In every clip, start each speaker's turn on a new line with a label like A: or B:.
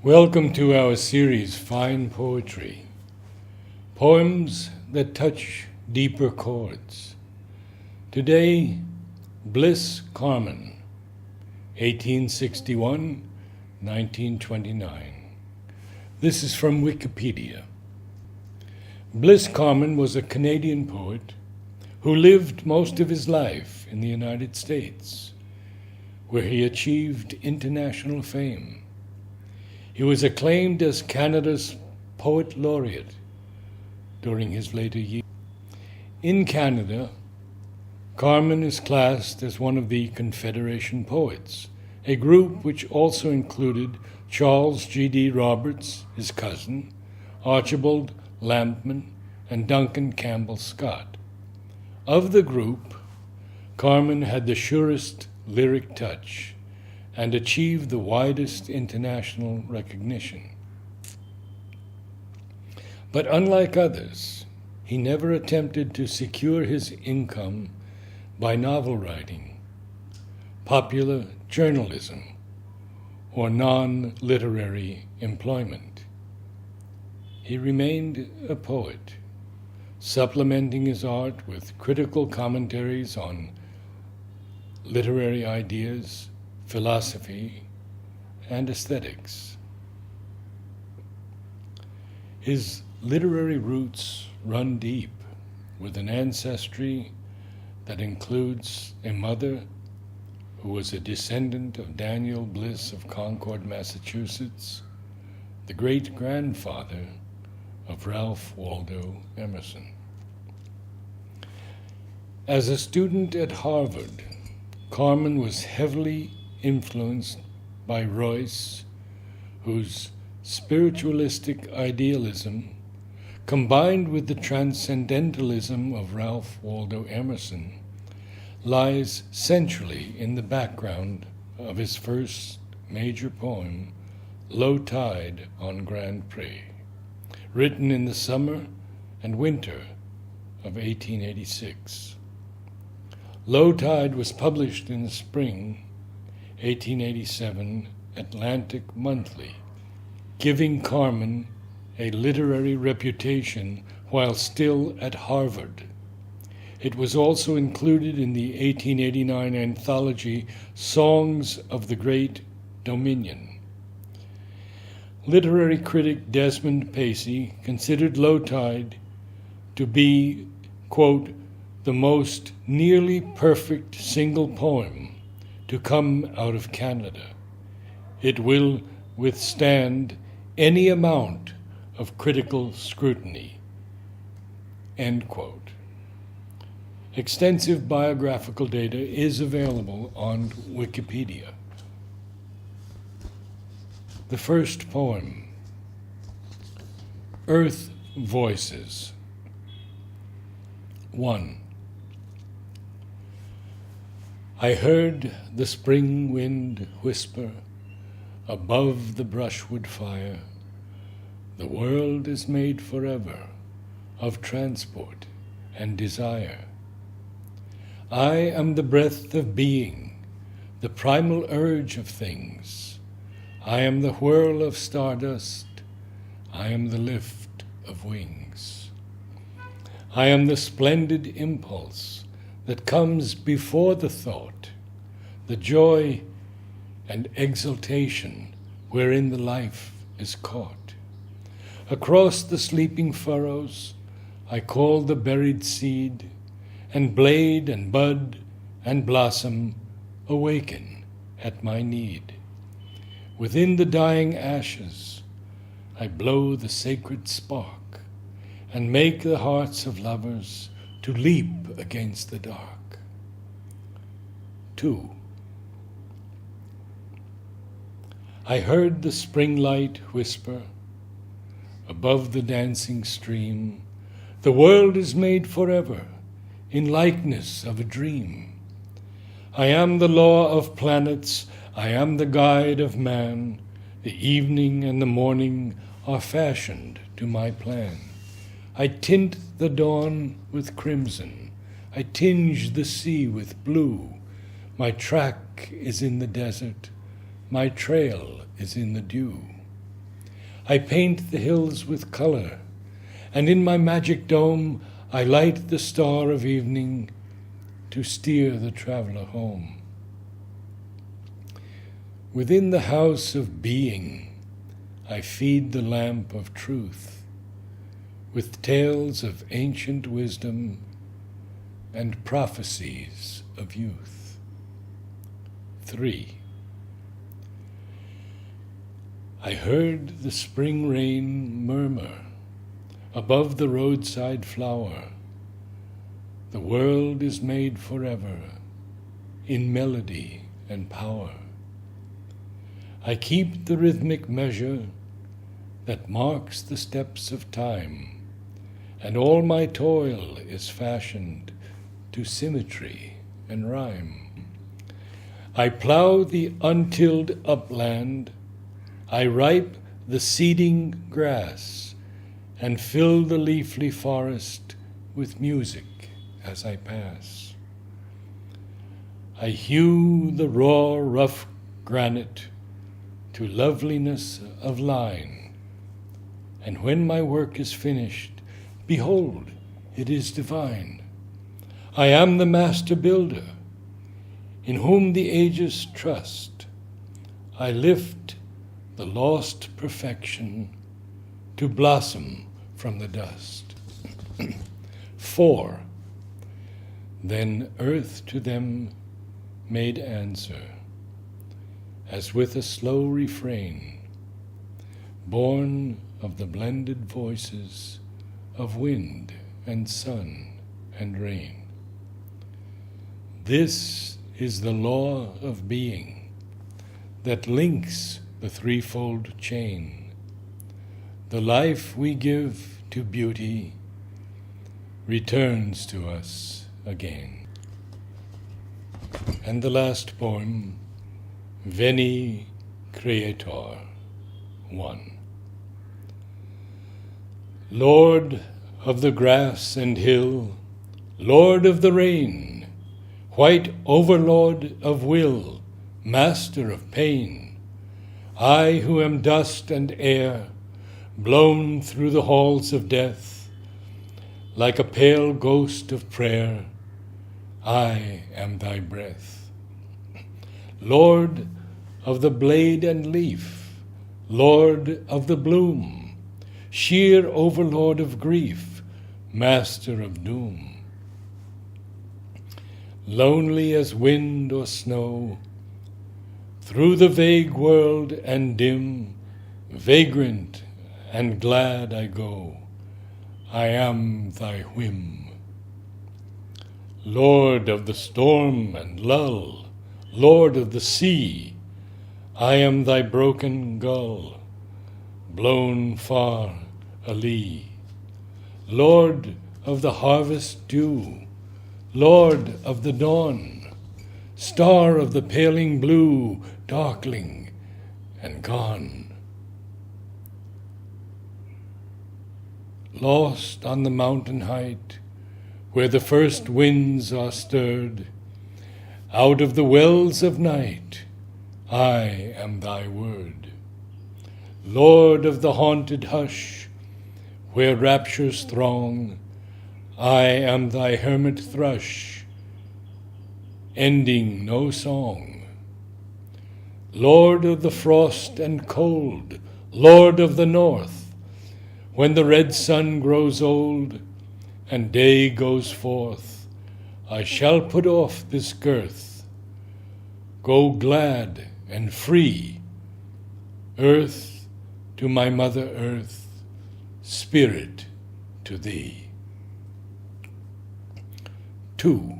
A: Welcome to our series, Fine Poetry. Poems that touch deeper chords. Today, Bliss, Carman, 1861-1929. This is from Wikipedia. Bliss Carman was a Canadian poet who lived most of his life in the United States, where he achieved international fame. He was acclaimed as Canada's Poet Laureate during his later years. In Canada, Carman is classed as one of the Confederation Poets, a group which also included Charles G.D. Roberts, his cousin, Archibald Lampman, and Duncan Campbell Scott. Of the group, Carman had the surest lyric touch and achieved the widest international recognition. But unlike others, he never attempted to secure his income by novel writing, popular journalism, or non-literary employment. He remained a poet, supplementing his art with critical commentaries on literary ideas, philosophy, and aesthetics. His literary roots run deep, with an ancestry that includes a mother who was a descendant of Daniel Bliss of Concord, Massachusetts, the great-grandfather of Ralph Waldo Emerson. As a student at Harvard, Carman was heavily influenced by Royce, whose spiritualistic idealism, combined with the transcendentalism of Ralph Waldo Emerson, lies centrally in the background of his first major poem, Low Tide on Grand Pré, written in the summer and winter of 1886. Low Tide was published in the spring 1887 Atlantic Monthly, giving Carman a literary reputation while still at Harvard. It was also included in the 1889 anthology Songs of the Great Dominion. Literary critic Desmond Pacey considered Low Tide to be, quote, the most nearly perfect single poem to come out of Canada. It will withstand any amount of critical scrutiny, end quote. Extensive biographical data is available on Wikipedia. The first poem, Earth Voices. 1. I heard the spring wind whisper above the brushwood fire, the world is made forever of transport and desire. I am the breath of being, the primal urge of things. I am the whirl of stardust, I am the lift of wings. I am the splendid impulse that comes before the thought, the joy and exultation wherein the life is caught. Across the sleeping furrows I call the buried seed, and blade and bud and blossom awaken at my need. Within the dying ashes I blow the sacred spark, and make the hearts of lovers to leap against the dark. 2. I heard the spring light whisper above the dancing stream, the world is made forever in likeness of a dream. I am the law of planets, I am the guide of man, the evening and the morning are fashioned to my plan. I tint the dawn with crimson, I tinge the sea with blue. My track is in the desert, my trail is in the dew. I paint the hills with color, and in my magic dome I light the star of evening to steer the traveler home. Within the house of being I feed the lamp of truth with tales of ancient wisdom and prophecies of youth. 3. I heard the spring rain murmur above the roadside flower. The world is made forever in melody and power. I keep the rhythmic measure that marks the steps of time, and all my toil is fashioned to symmetry and rhyme. I plow the untilled upland, I ripe the seeding grass, and fill the leafy forest with music as I pass. I hew the raw, rough granite to loveliness of line, and when my work is finished, behold, it is divine. I am the master builder, in whom the ages trust. I lift the lost perfection to blossom from the dust. 4. Then earth to them made answer, as with a slow refrain, born of the blended voices of wind and sun and rain. This is the law of being that links the threefold chain. The life we give to beauty returns to us again. And the last poem, Veni Creator 1. Lord of the grass and hill, Lord of the rain, white overlord of will, master of pain, I who am dust and air, blown through the halls of death, like a pale ghost of prayer, I am thy breath. Lord of the blade and leaf, Lord of the bloom, sheer overlord of grief, master of doom. Lonely as wind or snow, through the vague world and dim, vagrant and glad I go, I am thy whim. Lord of the storm and lull, Lord of the sea, I am thy broken gull, blown far alee. Lord of the harvest dew, Lord of the dawn, star of the paling blue, darkling and gone. Lost on the mountain height, where the first winds are stirred, out of the wells of night, I am thy word. Lord of the haunted hush, where raptures throng, I am thy hermit thrush, ending no song. Lord of the frost and cold, Lord of the north, when the red sun grows old and day goes forth, I shall put off this girth, go glad and free, earth to my mother earth, spirit to thee. 2.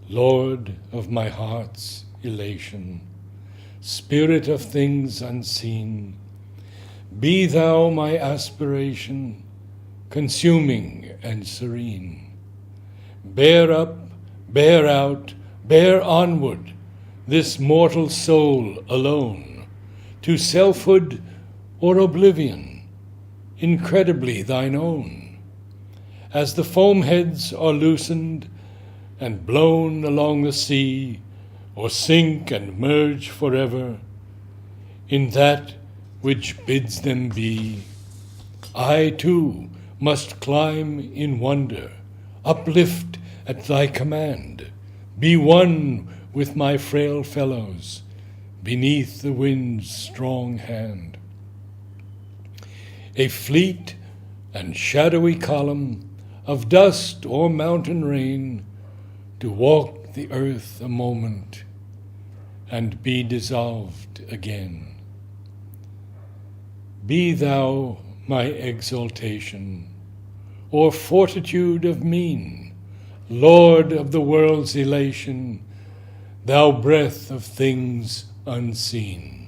A: Lord of my heart's elation, Spirit of things unseen, be thou my aspiration, consuming and serene. Bear up, bear out, bear onward this mortal soul alone, to selfhood or oblivion, incredibly thine own. As the foam heads are loosened and blown along the sea, or sink and merge forever, in that which bids them be. I too must climb in wonder, uplift at thy command, be one with my frail fellows beneath the wind's strong hand. A fleet and shadowy column of dust or mountain rain, to walk the earth a moment and be dissolved again. Be thou my exaltation, or fortitude of mien, Lord of the world's elation, thou breath of things unseen.